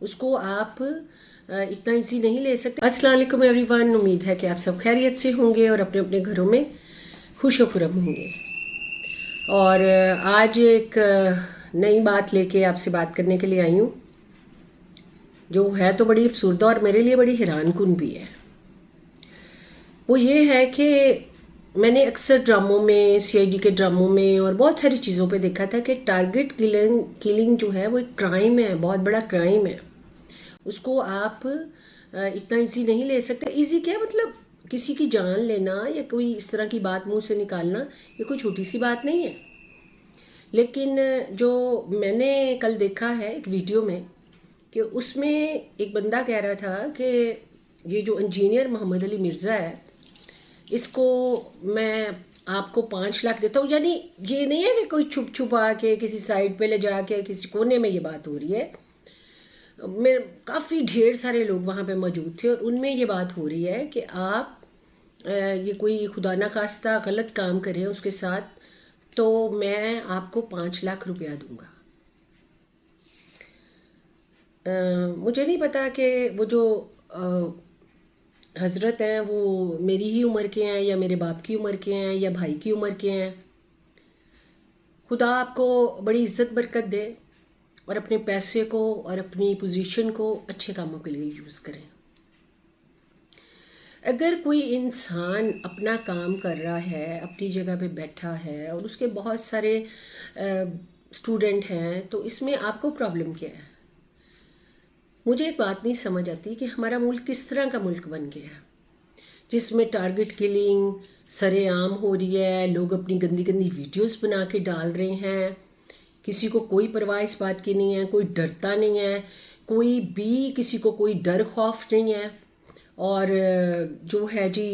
اس کو آپ اتنا ایزی نہیں لے سکتے۔ السلام علیکم ایوری ون، امید ہے کہ آپ سب خیریت سے ہوں گے اور اپنے اپنے گھروں میں خوش و خرم ہوں گے۔ اور آج ایک نئی بات لے کے آپ سے بات کرنے کے لیے آئی ہوں، جو ہے تو بڑی افسردہ اور میرے لیے بڑی حیران کن بھی ہے۔ وہ یہ ہے کہ میں نے اکثر ڈراموں میں، سی آئی ڈی کے ڈراموں میں اور بہت ساری چیزوں پہ دیکھا تھا کہ ٹارگٹ کلنگ جو ہے وہ ایک کرائم ہے، بہت بڑا کرائم ہے۔ اس کو آپ اتنا ایزی نہیں لے سکتے۔ ایزی کیا مطلب کسی کی جان لینا یا کوئی اس طرح کی بات منہ سے نکالنا، یہ کوئی چھوٹی سی بات نہیں ہے۔ لیکن جو میں نے کل دیکھا ہے ایک ویڈیو میں، کہ اس میں ایک بندہ کہہ رہا تھا کہ یہ جو انجینئر محمد علی مرزا ہے، اس کو میں آپ کو 5 لاکھ دیتا ہوں۔ یعنی یہ نہیں ہے کہ کوئی چھپ چھپا کے کسی سائڈ پہ لے جا کے کسی کونے میں یہ بات ہو رہی ہے۔ میں کافی ڈھیر سارے لوگ وہاں پہ موجود تھے اور ان میں یہ بات ہو رہی ہے کہ آپ یہ کوئی خدا نخواستہ غلط کام کریں اس کے ساتھ تو میں آپ کو 5 لاکھ روپیہ دوں گا۔ مجھے نہیں پتا کہ وہ جو حضرت ہیں وہ میری ہی عمر کے ہیں یا میرے باپ کی عمر کے ہیں یا بھائی کی عمر کے ہیں۔ خدا آپ کو بڑی عزت برکت دے اور اپنے پیسے کو اور اپنی پوزیشن کو اچھے کاموں کے لیے یوز کریں۔ اگر کوئی انسان اپنا کام کر رہا ہے، اپنی جگہ پہ بیٹھا ہے اور اس کے بہت سارے اسٹوڈنٹ ہیں، تو اس میں آپ کو پرابلم کیا ہے؟ مجھے ایک بات نہیں سمجھ آتی کہ ہمارا ملک کس طرح کا ملک بن گیا ہے، جس میں ٹارگٹ کلنگ سر عام ہو رہی ہے، لوگ اپنی گندی گندی ویڈیوز بنا کے ڈال رہے ہیں، کسی کو کوئی پرواہ اس بات کی نہیں ہے، کوئی ڈرتا نہیں ہے، کوئی بھی کسی کو کوئی ڈر خوف نہیں ہے۔ اور جو ہے جی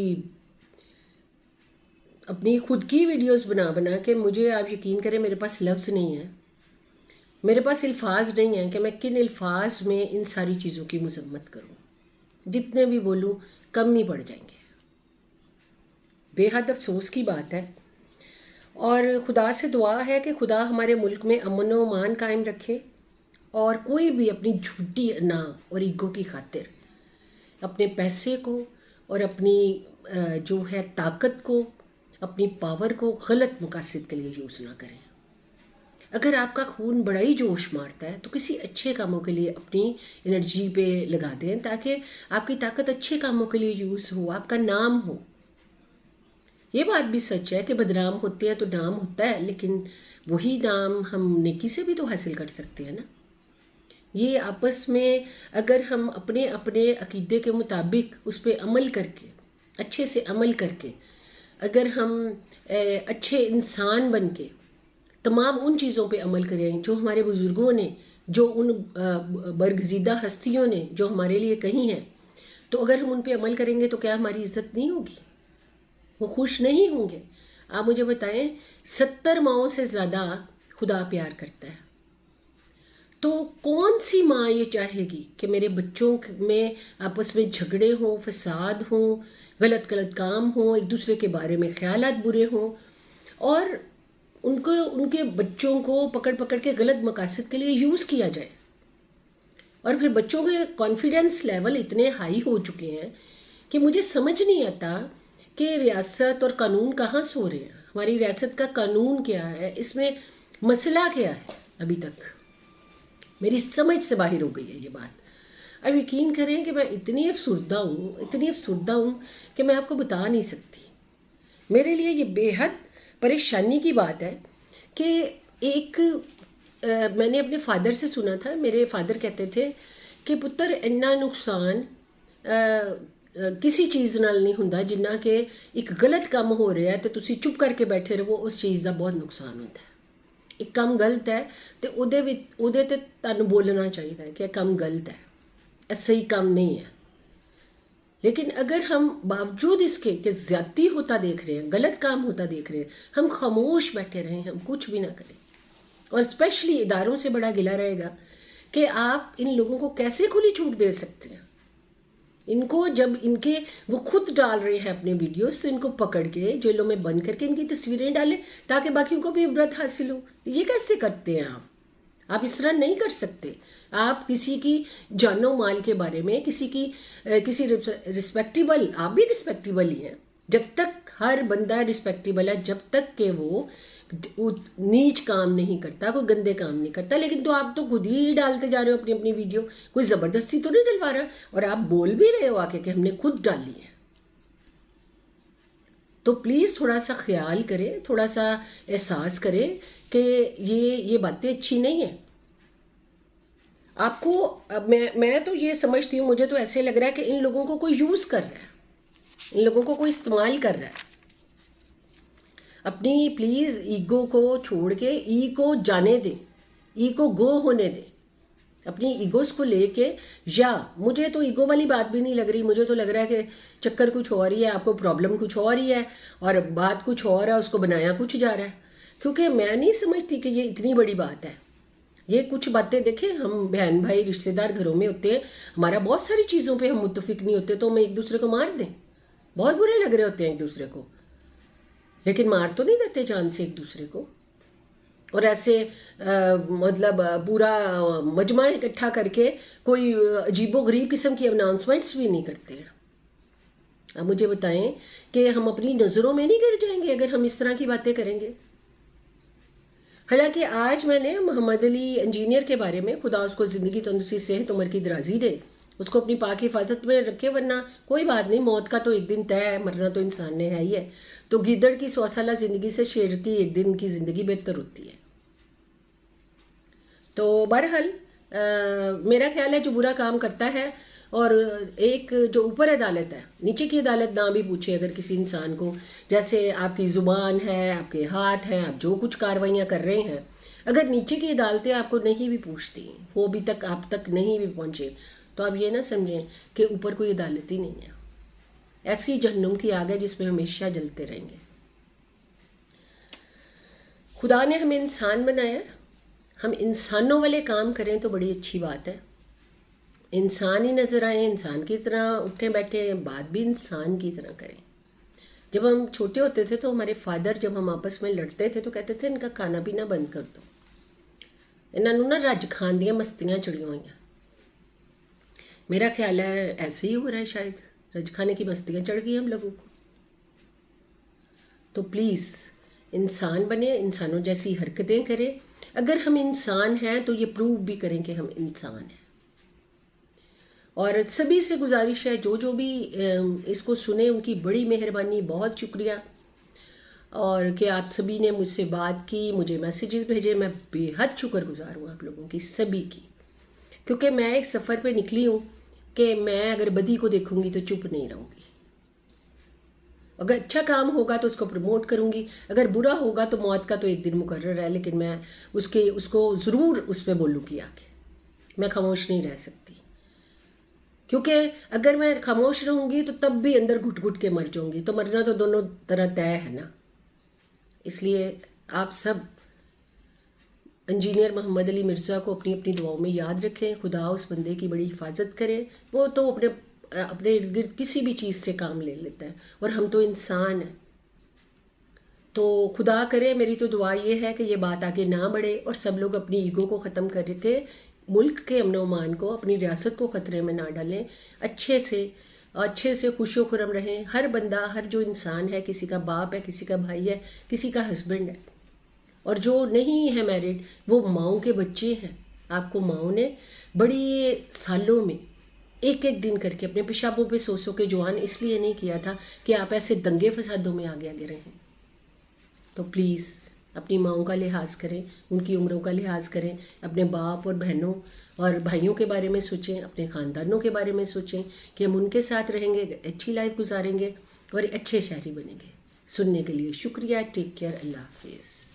اپنی خود کی ویڈیوز بنا بنا کے، مجھے آپ یقین کریں میرے پاس لفظ نہیں ہے، میرے پاس الفاظ نہیں ہیں کہ میں کن الفاظ میں ان ساری چیزوں کی مذمت کروں۔ جتنے بھی بولوں کم ہی پڑ جائیں گے۔ بے حد افسوس کی بات ہے، اور خدا سے دعا ہے کہ خدا ہمارے ملک میں امن و امان قائم رکھے، اور کوئی بھی اپنی جھوٹی انا اور ایگو کی خاطر اپنے پیسے کو اور اپنی جو ہے طاقت کو، اپنی پاور کو غلط مقاصد کے لیے یوز نہ کریں۔ اگر آپ کا خون بڑا ہی جوش مارتا ہے تو کسی اچھے کاموں کے لیے اپنی انرجی پہ لگا دیں، تاکہ آپ کی طاقت اچھے کاموں کے لیے یوز ہو، آپ کا نام ہو۔ یہ بات بھی سچ ہے کہ بدنام ہوتے ہیں تو نام ہوتا ہے، لیکن وہی نام ہم نیکی سے بھی تو حاصل کر سکتے ہیں نا۔ یہ آپس میں اگر ہم اپنے اپنے عقیدے کے مطابق اس پہ عمل کر کے، اچھے سے عمل کر کے، اگر ہم اچھے انسان بن کے تمام ان چیزوں پہ عمل کریں جو ہمارے بزرگوں نے، جو ان برگزیدہ ہستیوں نے جو ہمارے لیے کہی ہیں، تو اگر ہم ان پہ عمل کریں گے تو کیا ہماری عزت نہیں ہوگی؟ وہ خوش نہیں ہوں گے؟ آپ مجھے بتائیں، 70 ماؤں سے زیادہ خدا پیار کرتا ہے، تو کون سی ماں یہ چاہے گی کہ میرے بچوں میں آپس میں جھگڑے ہوں، فساد ہوں، غلط غلط کام ہوں، ایک دوسرے کے بارے میں خیالات برے ہوں، اور ان کے بچوں کو پکڑ پکڑ کے غلط مقاصد کے لیے یوز کیا جائے؟ اور پھر بچوں کے کانفیڈنس لیول اتنے ہائی ہو چکے ہیں کہ مجھے سمجھ نہیں آتا کہ ریاست اور قانون کہاں سو رہے ہیں۔ ہماری ریاست کا قانون کیا ہے، اس میں مسئلہ کیا ہے؟ ابھی تک میری سمجھ سے باہر ہو گئی ہے یہ بات۔ اب یقین کریں کہ میں اتنی افسردہ ہوں کہ میں آپ کو بتا نہیں سکتی۔ میرے لیے یہ بے حد پریشانی کی بات ہے کہ ایک میں نے اپنے فادر سے سنا تھا، میرے فادر کہتے تھے کہ پتر اننا نقصان کسی چیز نال نہیں ہوندا جنہ کہ ایک غلط کام ہو رہا ہے تو تسی چپ کر کے بیٹھے رہو، اس چیز دا بہت نقصان ہوتا ہے۔ ایک کام غلط ہے تو ਉਹਦੇ ਤੇ ਤੁਹਾਨੂੰ بولنا چاہیے ہے کہ یہ کام غلط ہے، یہ صحیح کام نہیں ہے۔ لیکن اگر ہم باوجود اس کے کہ زیادتی ہوتا دیکھ رہے ہیں، غلط کام ہوتا دیکھ رہے ہیں، ہم خاموش بیٹھے رہیں، ہم کچھ بھی نہ کریں، اور اسپیشلی اداروں سے بڑا گلہ رہے گا کہ آپ ان لوگوں کو کیسے کھلی چھوٹ دے سکتے ہیں؟ ان کو جب وہ خود ڈال رہے ہیں اپنے ویڈیوز، تو ان کو پکڑ کے جیلوں میں بند کر کے ان کی تصویریں ڈالیں تاکہ باقیوں کو بھی عبرت حاصل ہو۔ یہ کیسے کرتے ہیں آپ؟ आप इस तरह नहीं कर सकते। आप किसी की जानो माल के बारे में, किसी रिस्पेक्टेबल, आप भी रिस्पेक्टेबल ही हैं। जब तक हर बंदा रिस्पेक्टेबल है, जब तक कि वो नीच काम नहीं करता, कोई गंदे काम नहीं करता। लेकिन तो आप तो खुद ही डालते जा रहे हो अपनी अपनी वीडियो, कोई ज़बरदस्ती तो नहीं डलवा रहा। और आप बोल भी रहे हो आके कि हमने खुद डाली है। तो प्लीज़ थोड़ा सा ख्याल करें, थोड़ा सा एहसास करें कि ये बातें अच्छी नहीं है। आपको मैं तो ये समझती हूँ, मुझे तो ऐसे लग रहा है कि इन लोगों को कोई यूज़ कर रहा है, इन लोगों को कोई इस्तेमाल कर रहा है। अपनी प्लीज़ ईगो को छोड़ के ई को जाने दें, ई को गो होने दें। अपनी ईगोस को लेके, या मुझे तो ईगो वाली बात भी नहीं लग रही, मुझे तो लग रहा है कि चक्कर कुछ और ही है, आपको प्रॉब्लम कुछ और ही है और बात कुछ और है, उसको बनाया कुछ जा रहा है। क्योंकि मैं नहीं समझती कि ये इतनी बड़ी बात है। ये कुछ बातें देखें, हम बहन भाई रिश्तेदार घरों में होते हैं, हमारा बहुत सारी चीज़ों पे हम मुत्तफिक नहीं होते तो हम एक दूसरे को मार दें, बहुत बुरे लग रहे होते हैं एक दूसरे को, लेकिन मार तो नहीं देते जान से एक दूसरे को। और ऐसे मतलब पूरा मजमा इकट्ठा करके कोई अजीबो गरीब किस्म की अनाउंसमेंट्स भी नहीं करते हैं। अब मुझे बताएं कि हम अपनी नज़रों में नहीं गिर जाएंगे अगर हम इस तरह की बातें करेंगे। हालांकि आज मैंने मोहम्मद अली इंजीनियर के बारे में, खुदा उसको ज़िंदगी तंदुरुस्ती सेहत उम्र की दराजी दे, उसको अपनी पाक हिफाजत में रखे, वरना कोई बात नहीं, मौत का तो एक दिन तय है, मरना तो इंसान ने है ही है। तो गीदड़ की 100 साल ज़िंदगी से शेर की एक दिन की ज़िंदगी बेहतर होती है। तो बहरहाल मेरा ख्याल है जो बुरा काम करता है, और एक जो ऊपर अदालत है, नीचे की अदालत ना भी पूछे अगर किसी इंसान को, जैसे आपकी ज़ुबान है, आपके हाथ हैं, आप जो कुछ कार्रवाइयाँ कर रहे हैं, अगर नीचे की अदालतें आपको नहीं भी पूछती, वो अभी तक आप तक नहीं भी पहुँचे, तो आप ये ना समझें कि ऊपर कोई अदालत ही नहीं है। ऐसी जहन्नुम की आग है जिसमें हमेशा जलते रहेंगे। खुदा ने हमें इंसान बनाया, हम इंसानों वाले काम करें तो बड़ी अच्छी बात है। इंसान ही नज़र आए, इंसान की तरह उठे बैठे, बात भी इंसान की तरह करें। जब हम छोटे होते थे तो हमारे फादर, जब हम आपस में लड़ते थे तो कहते थे इनका खाना पीना बंद कर दो, इन्होंने ना रज खान दियाँ मस्तियाँ चढ़िया हुई। मेरा ख्याल है ऐसे ही हो रहा है, शायद रज खाने की मस्तियाँ चढ़ गई हम लोगों को। तो प्लीज़ इंसान बने, इंसानों जैसी हरकतें करें। अगर हम इंसान हैं तो ये प्रूव भी करें कि हम इंसान हैं। और सभी से गुजारिश है, जो भी इसको सुने उनकी बड़ी मेहरबानी, बहुत शुक्रिया। और कि आप सभी ने मुझसे बात की, मुझे मैसेजेस भेजे, मैं बेहद शुक्रगुजार हूँ आप लोगों की सभी की। क्योंकि मैं एक सफ़र पे निकली हूँ कि मैं अगर बदी को देखूँगी तो चुप नहीं रहूँगी। अगर अच्छा काम होगा तो उसको प्रमोट करूँगी, अगर बुरा होगा तो मौत का तो एक दिन मुकर्रर है, लेकिन मैं उसको ज़रूर उस पर बोलूँगी आके। मैं खामोश नहीं रह सकती, क्योंकि अगर मैं खामोश रहूँगी तो तब भी अंदर घुट घुट के मर जाऊँगी, तो मरना तो दोनों तरह तय है ना। इसलिए आप सब इंजीनियर मोहम्मद अली मिर्ज़ा को अपनी अपनी दुआओं में याद रखें। खुदा उस बंदे की बड़ी हिफाजत करे। वो तो अपने इर्द गिर्द किसी भी चीज़ से काम ले लेता है, और हम तो इंसान हैं। तो खुदा करे, मेरी तो दुआ ये है कि ये बात आगे ना बढ़े और सब लोग अपनी ईगो को ख़त्म करके मुल्क के अमन अमान को, अपनी रियासत को ख़तरे में ना डालें। अच्छे से खुशो खुरम रहें। हर बंदा, हर जो इंसान है, किसी का बाप है, किसी का भाई है, किसी का हस्बैंड है, और जो नहीं है मैरिड वो माओं के बच्चे हैं। आपको माओं ने बड़ी सालों में एक एक दिन करके अपने पेशाबों पे सो के जवान इसलिए नहीं किया था कि आप ऐसे दंगे फसादों में आगे आगे रहें। तो प्लीज़ अपनी माओं का लिहाज करें, उनकी उम्रों का लिहाज करें, अपने बाप और बहनों और भाइयों के बारे में सोचें, अपने ख़ानदानों के बारे में सोचें कि हम उनके साथ रहेंगे, अच्छी लाइफ गुजारेंगे और अच्छे शहरी बनेंगे। सुनने के लिए शुक्रिया। Take care. अल्लाह हाफिज़।